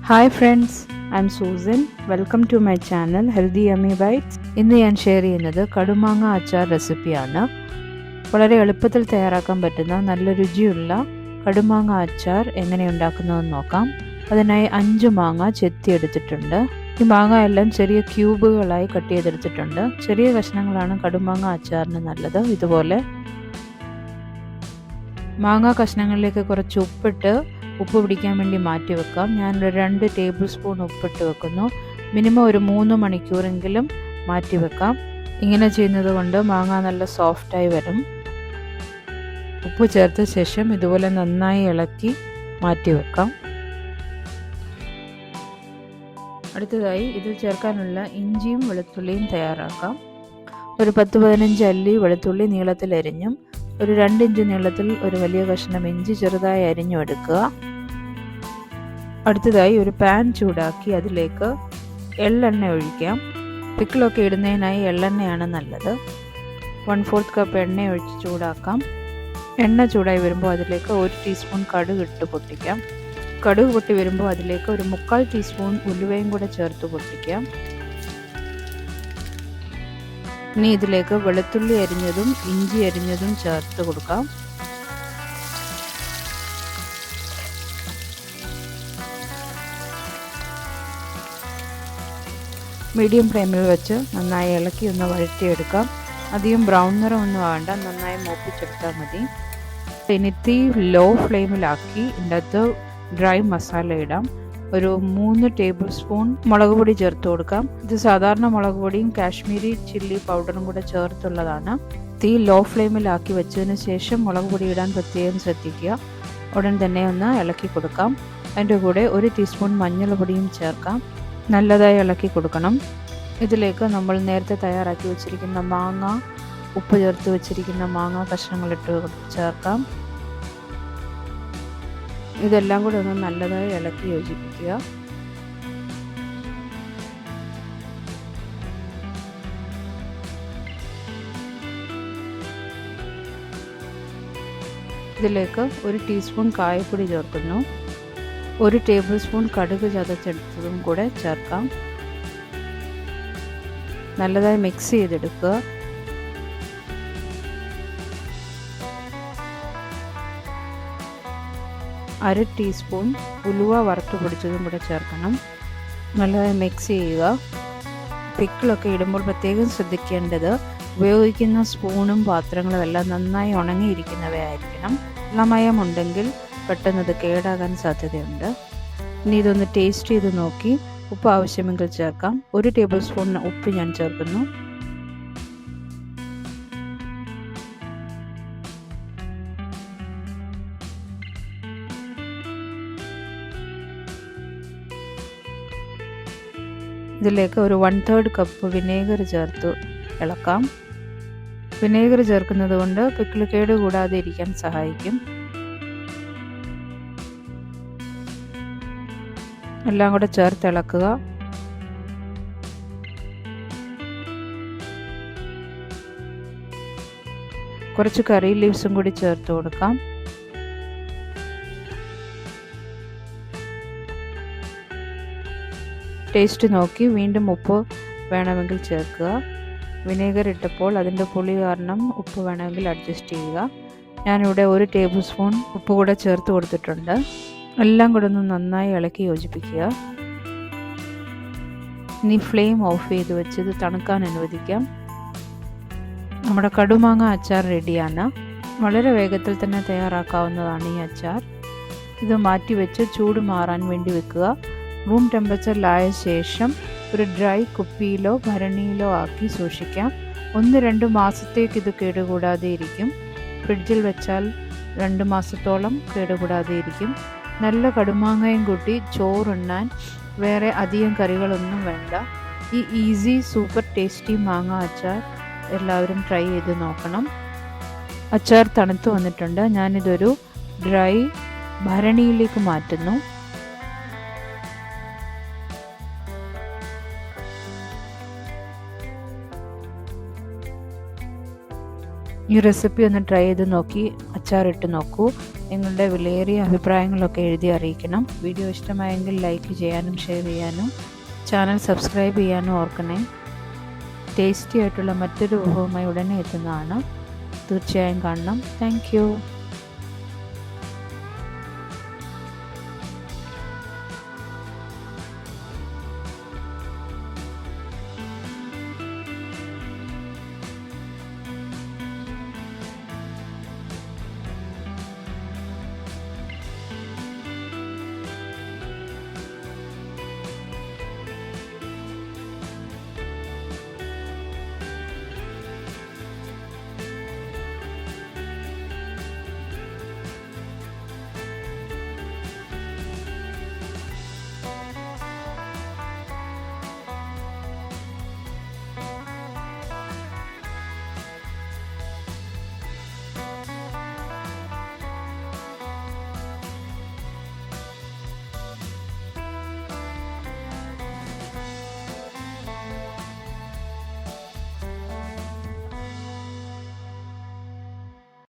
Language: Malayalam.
Hi friends, I'm Susan. Welcome to my channel healthy yummy bites. ഇന്ന് ഞാൻ ഷെയർ ചെയ്യുന്നത് കടുമാങ്ങ അച്ചാർ റെസിപ്പിയാണ്. വളരെ എളുപ്പത്തിൽ തയ്യാറാക്കാൻ പറ്റുന്ന നല്ല രുചിയുള്ള കടുമാങ്ങ അച്ചാർ എങ്ങനെ ഉണ്ടാക്കുന്നതെന്ന് നോക്കാം. അതിനായി 5 മാങ്ങ ചെത്തിയെടുത്തിട്ടുണ്ട്. ഈ മാങ്ങ എല്ലാം ചെറിയ ക്യൂബുകളായി കട്ട് ചെയ്തെടുത്തിട്ടുണ്ട്. ചെറിയ കഷ്ണങ്ങളാണ് കടുമാങ്ങ അച്ചാറിന് നല്ലത്. ഇതുപോലെ മാങ്ങ കഷ്ണങ്ങളിലേക്ക് കുറച്ച് ഉപ്പ് പിടിക്കാൻ വേണ്ടി മാറ്റി വെക്കാം. ഞാൻ 2 ടേബിൾ സ്പൂൺ ഉപ്പിട്ട് വെക്കുന്നു. മിനിമം ഒരു 3 മണിക്കൂറെങ്കിലും മാറ്റി വെക്കാം. ഇങ്ങനെ ചെയ്യുന്നത് കൊണ്ട് മാങ്ങ നല്ല സോഫ്റ്റായി വരും. ഉപ്പ് ചേർത്ത ശേഷം ഇതുപോലെ നന്നായി ഇളക്കി മാറ്റി വെക്കാം. അടുത്തതായി ഇതിൽ ചേർക്കാനുള്ള ഇഞ്ചിയും വെളുത്തുള്ളിയും തയ്യാറാക്കാം. ഒരു 10-15 അല്ലി വെളുത്തുള്ളി നീളത്തിൽ അരിഞ്ഞും ഒരു 2 ഇഞ്ച് നീളത്തിൽ ഒരു വലിയ കഷ്ണം ഇഞ്ചി ചെറുതായി അരിഞ്ഞും എടുക്കുക. അടുത്തതായി ഒരു പാൻ ചൂടാക്കി അതിലേക്ക് എള്ളെണ്ണ ഒഴിക്കാം. പിക്കിളൊക്കെ ഇടുന്നതിനായി എള്ളെണ്ണയാണ് നല്ലത്. 1/4 കപ്പ് എണ്ണ ഒഴിച്ച് ചൂടാക്കാം. എണ്ണ ചൂടായി വരുമ്പോൾ അതിലേക്ക് 1 ടീസ്പൂൺ കടുക് ഇട്ട് പൊട്ടിക്കാം. കടുക് പൊട്ടി വരുമ്പോൾ അതിലേക്ക് ഒരു 3/4 ടീസ്പൂൺ ഉലുവയും കൂടെ ചേർത്ത് പൊട്ടിക്കാം. ഇനി ഇതിലേക്ക് വെളുത്തുള്ളി അരിഞ്ഞതും ഇഞ്ചി അരിഞ്ഞതും ചേർത്ത് കൊടുക്കാം. മീഡിയം ഫ്ലെയിമിൽ വെച്ച് നന്നായി ഇളക്കി ഒന്ന് വഴറ്റിയെടുക്കാം. അധികം ബ്രൗൺ നിറമൊന്നും ആവേണ്ട, നന്നായി മൂപ്പിച്ചെടുത്താൽ മതി. ഇനി തീ ലോ ഫ്ലെയിമിലാക്കി ഇതിനകത്ത് ഡ്രൈ മസാല ഇടാം. ഒരു 3 ടേബിൾ സ്പൂൺ മുളക് പൊടി ചേർത്ത് കൊടുക്കാം. ഇത് സാധാരണ മുളക് പൊടിയും കാശ്മീരി ചില്ലി പൗഡറും കൂടെ ചേർത്തുള്ളതാണ്. തീ ലോ ഫ്ലെയിമിലാക്കി വെച്ചതിന് ശേഷം മുളക് പൊടി ഇടാൻ പ്രത്യേകം ശ്രദ്ധിക്കുക. ഉടൻ തന്നെ ഒന്ന് ഇളക്കി കൊടുക്കാം. അതിൻ്റെ കൂടെ 1 ടീസ്പൂൺ മഞ്ഞൾപ്പൊടിയും ചേർക്കാം. നല്ലതായി ഇളക്കി കൊടുക്കണം. ഇതിലേക്ക് നമ്മൾ നേരത്തെ തയ്യാറാക്കി വെച്ചിരിക്കുന്ന മാങ്ങ, ഉപ്പ് ചേർത്ത് വെച്ചിരിക്കുന്ന മാങ്ങ കഷ്ണങ്ങളിട്ട് ചേർക്കാം. ഇതെല്ലാം കൂടെ ഒന്ന് നല്ലതായി ഇളക്കി യോജിപ്പിക്കുക. ഇതിലേക്ക് 1 ടീസ്പൂൺ കായപ്പൊടി ചേർക്കുന്നു. 1 ടേബിൾ സ്പൂൺ കടുക് ചതച്ചെടുത്തതും കൂടെ ചേർക്കാം. നല്ലതായി മിക്സ് ചെയ്തെടുക്കുക. അര ടീസ്പൂൺ ഉലുവ വറുത്ത് പൊടിച്ചതും കൂടെ ചേർക്കണം. നല്ലതായി മിക്സ് ചെയ്യുക. പിക്കിളൊക്കെ ഇടുമ്പോൾ പ്രത്യേകം ശ്രദ്ധിക്കേണ്ടത് ഉപയോഗിക്കുന്ന സ്പൂണും പാത്രങ്ങളും എല്ലാം നന്നായി ഉണങ്ങിയിരിക്കുന്നവയായിരിക്കണം. വെള്ളമയമുണ്ടെങ്കിൽ പെട്ടെന്നത് കേടാകാൻ സാധ്യതയുണ്ട്. ഇനി ഇതൊന്ന് ടേസ്റ്റ് ചെയ്ത് നോക്കി ഉപ്പ് ആവശ്യമെങ്കിൽ ചേർക്കാം. 1 ടേബിൾ സ്പൂൺ ഉപ്പ് ഞാൻ ചേർക്കുന്നു. ഇതിലേക്ക് ഒരു 1/3 കപ്പ് വിനേഗർ ചേർത്ത് ഇളക്കാം. വിനേഗർ ചേർക്കുന്നത് കൊണ്ട് പിക്കിൾ കേട് കൂടാതെ ഇരിക്കാൻ സഹായിക്കും. എല്ലാം കൂടെ ചേർത്ത് ഇളക്കുക. കുറച്ച് കറി ലീവ്സും കൂടി ചേർത്ത് കൊടുക്കാം. ടേസ്റ്റ് നോക്കി വീണ്ടും ഉപ്പ് വേണമെങ്കിൽ ചേർക്കുക. വിനേഗർ ഇട്ടപ്പോൾ അതിൻ്റെ പുളി കാരണം ഉപ്പ് വേണമെങ്കിൽ അഡ്ജസ്റ്റ് ചെയ്യുക. ഞാനിവിടെ 1 ടേബിൾ സ്പൂൺ ഉപ്പ് കൂടെ ചേർത്ത് കൊടുത്തിട്ടുണ്ട്. എല്ലാം കൂടെ ഒന്ന് നന്നായി ഇളക്കി യോജിപ്പിക്കുക. ഇനി ഫ്ലെയിം ഓഫ് ചെയ്ത് വെച്ച് ഇത് തണുക്കാൻ അനുവദിക്കാം. നമ്മുടെ കടുമാങ്ങ അച്ചാർ റെഡിയാണ്. വളരെ വേഗത്തിൽ തന്നെ തയ്യാറാക്കാവുന്നതാണ് ഈ അച്ചാർ. ഇത് മാറ്റി വെച്ച് ചൂട് മാറാൻ വേണ്ടി വെക്കുക. റൂം ടെമ്പറേച്ചറിലായ ശേഷം ഒരു ഡ്രൈ കുപ്പിയിലോ ഭരണിയിലോ ആക്കി സൂക്ഷിക്കാം. 1-2 മാസത്തേക്ക് ഇത് കേടുകൂടാതെ ഇരിക്കും. ഫ്രിഡ്ജിൽ വെച്ചാൽ 2 മാസത്തോളം കേടുകൂടാതെ ഇരിക്കും. നല്ല കടുമാങ്ങയും കൂട്ടി ചോറുണ്ണാൻ വേറെ അധികം കറികളൊന്നും വേണ്ട. ഈ ഈസി സൂപ്പർ ടേസ്റ്റി മാങ്ങ അച്ചാർ എല്ലാവരും ട്രൈ ചെയ്ത് നോക്കണം. അച്ചാർ തണുത്ത് വന്നിട്ടുണ്ട്. ഞാനിതൊരു ഡ്രൈ ഭരണിയിലേക്ക് മാറ്റുന്നു. ഈ റെസിപ്പി ഒന്ന് ട്രൈ ചെയ്ത് നോക്കി അച്ചാറിട്ട് നോക്കൂ. നിങ്ങളുടെ വിലയേറിയ അഭിപ്രായങ്ങളൊക്കെ എഴുതി അറിയിക്കണം. വീഡിയോ ഇഷ്ടമായെങ്കിൽ ലൈക്ക് ചെയ്യാനും ഷെയർ ചെയ്യാനും ചാനൽ സബ്സ്ക്രൈബ് ചെയ്യാനും ഓർക്കണേ. ടേസ്റ്റി ആയിട്ടുള്ള മറ്റൊരു വിഭവമായി ഉടനെ എത്തുന്നതാണ്. തീർച്ചയായും കാണണം. താങ്ക്